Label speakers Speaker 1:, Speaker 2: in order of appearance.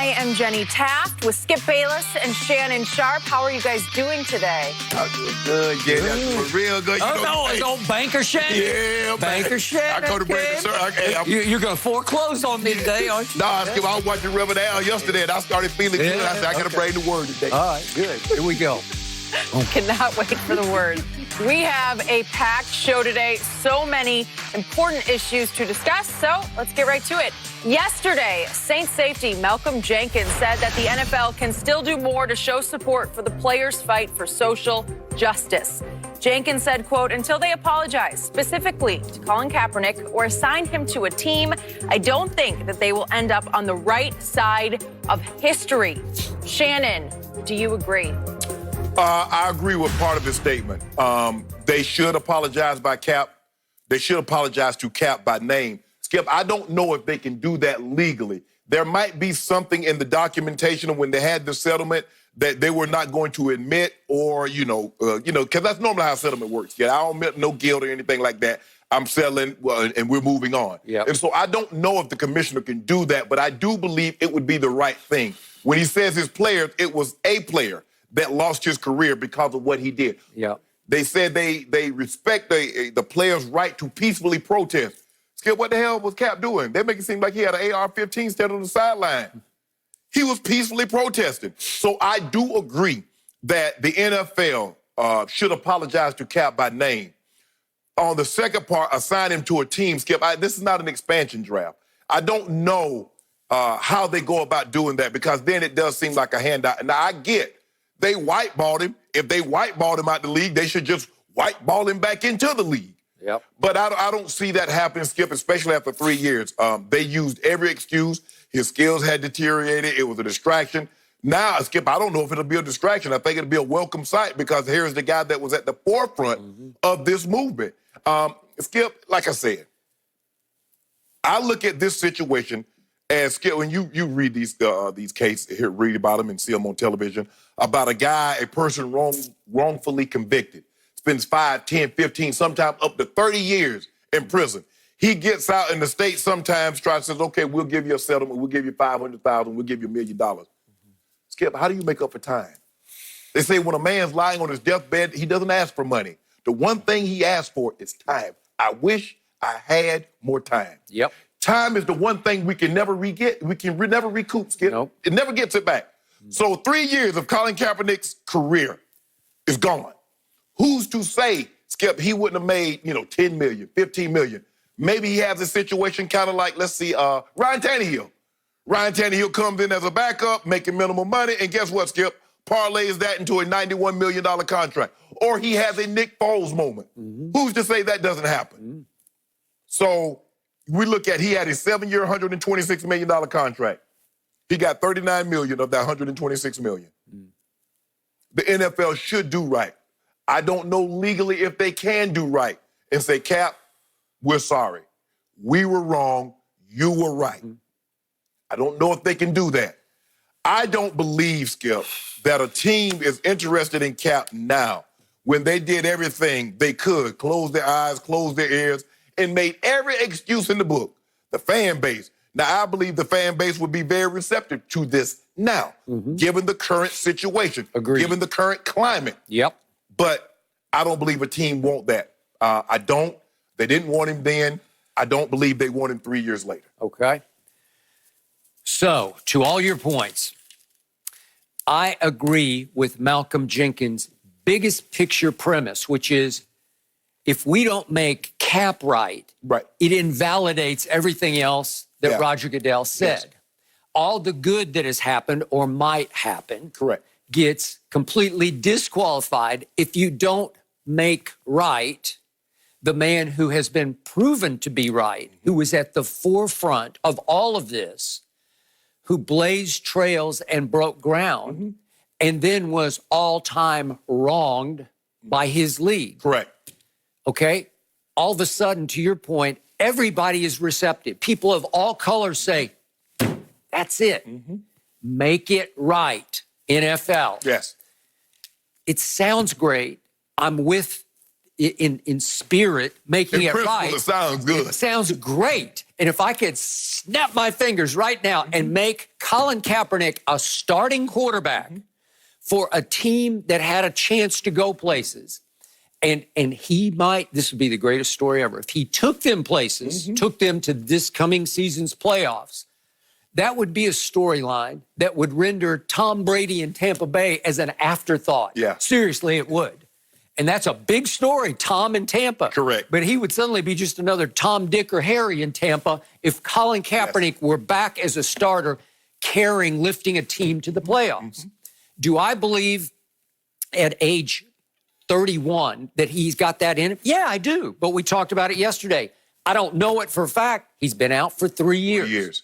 Speaker 1: I am Jenny Taft with Skip Bayless and Shannon Sharp. How are you guys doing today?
Speaker 2: I'm doing good. Yeah, that's real good.
Speaker 3: It's old Banker Shannon.
Speaker 2: Yeah,
Speaker 3: Banker Shannon.
Speaker 2: I go to break the
Speaker 3: You're going to foreclose on me today, aren't you?
Speaker 2: Nah, Skip, I was watching Riverdale yesterday, and I started feeling good. I said, I got to bring the word today.
Speaker 3: All right, good. Here we go.
Speaker 1: Cannot wait for the word. We have a packed show today. So many important issues to discuss, so let's get right to it. Yesterday, Saints safety Malcolm Jenkins said that the NFL can still do more to show support for the players' fight for social justice. Jenkins said, quote, until they apologize specifically to Colin Kaepernick or assign him to a team, I don't think that they will end up on the right side of history. Shannon, do you agree?
Speaker 2: I agree with part of his statement. They should apologize by Cap. They should apologize to Cap by name. Skip, I don't know if they can do that legally. There might be something in the documentation of when they had the settlement that they were not going to admit, or because that's normally how settlement works. Yeah, I don't admit no guilt or anything like that. I'm settling, and we're moving on.
Speaker 3: Yep.
Speaker 2: And so I don't know if the commissioner can do that, but I do believe it would be the right thing. When he says his players, it was a player that lost his career because of what he did.
Speaker 3: Yeah.
Speaker 2: They said they respect the player's right to peacefully protest. Skip, what the hell was Cap doing? They make it seem like he had an AR-15 standing on the sideline. He was peacefully protesting. So I do agree that the NFL should apologize to Cap by name. On the second part, assign him to a team, Skip, this is not an expansion draft. I don't know how they go about doing that, because then it does seem like a handout. Now, I get they whiteballed him. If they whiteballed him out the league, they should just whiteball him back into the league.
Speaker 3: Yep.
Speaker 2: But I don't see that happening, Skip, especially after 3 years. They used every excuse. His skills had deteriorated. It was a distraction. Now, Skip, I don't know if it'll be a distraction. I think it'll be a welcome sight, because here's the guy that was at the forefront of this movement. Skip, like I said, I look at this situation as, Skip, when you read these cases, read about them and see them on television, about a person wrongfully convicted, spends 5, 10, 15, sometimes up to 30 years in prison. He gets out in the state sometimes, says, okay, we'll give you a settlement, we'll give you $500,000, we'll give you $1 million. Skip, how do you make up for time? They say when a man's lying on his deathbed, he doesn't ask for money. The one thing he asks for is time. I wish I had more time.
Speaker 3: Yep.
Speaker 2: Time is the one thing we can never re-get. We can never recoup, Skip.
Speaker 3: Nope.
Speaker 2: It never gets it back. So 3 years of Colin Kaepernick's career is gone. Who's to say, Skip, he wouldn't have made, 10 million, 15 million. Maybe he has a situation kind of like, let's see, Ryan Tannehill. Ryan Tannehill comes in as a backup, making minimal money, and guess what, Skip? Parlays that into a $91 million contract. Or he has a Nick Foles moment. Who's to say that doesn't happen? So we look at, he had a 7-year, $126 million contract. He got $39 million of that $126 million. The NFL should do right. I don't know legally if they can do right and say, Cap, we're sorry. We were wrong. You were right. I don't know if they can do that. I don't believe, Skip, that a team is interested in Cap now when they did everything they could, close their eyes, close their ears, and made every excuse in the book. The fan base. Now, I believe the fan base would be very receptive to this now, given the current situation, given the current climate.
Speaker 3: Yep.
Speaker 2: But I don't believe a team want that. I don't. They didn't want him then. I don't believe they want him 3 years later.
Speaker 3: Okay. So, to all your points, I agree with Malcolm Jenkins' biggest picture premise, which is if we don't make Cap right, it invalidates everything else that Roger Goodell said.
Speaker 2: Yes.
Speaker 3: All the good that has happened or might happen gets completely disqualified if you don't make right the man who has been proven to be right, who was at the forefront of all of this, who blazed trails and broke ground, and then was all-time wronged by his league.
Speaker 2: Correct.
Speaker 3: Okay? All of a sudden, to your point, everybody is receptive. People of all colors say, that's it. Make it right, NFL.
Speaker 2: Yes.
Speaker 3: It sounds great. I'm with, in spirit, making it right.
Speaker 2: It sounds good.
Speaker 3: It sounds great. And if I could snap my fingers right now and make Colin Kaepernick a starting quarterback for a team that had a chance to go places, and he might, this would be the greatest story ever. If he took them places, took them to this coming season's playoffs, that would be a storyline that would render Tom Brady in Tampa Bay as an afterthought.
Speaker 2: Yeah.
Speaker 3: Seriously, it would. And that's a big story, Tom in Tampa.
Speaker 2: Correct.
Speaker 3: But he would suddenly be just another Tom, Dick, or Harry in Tampa if Colin Kaepernick were back as a starter, lifting a team to the playoffs. Do I believe at age 31 that he's got that in him? Yeah, I do. But we talked about it yesterday. I don't know it for a fact. He's been out for 3 years.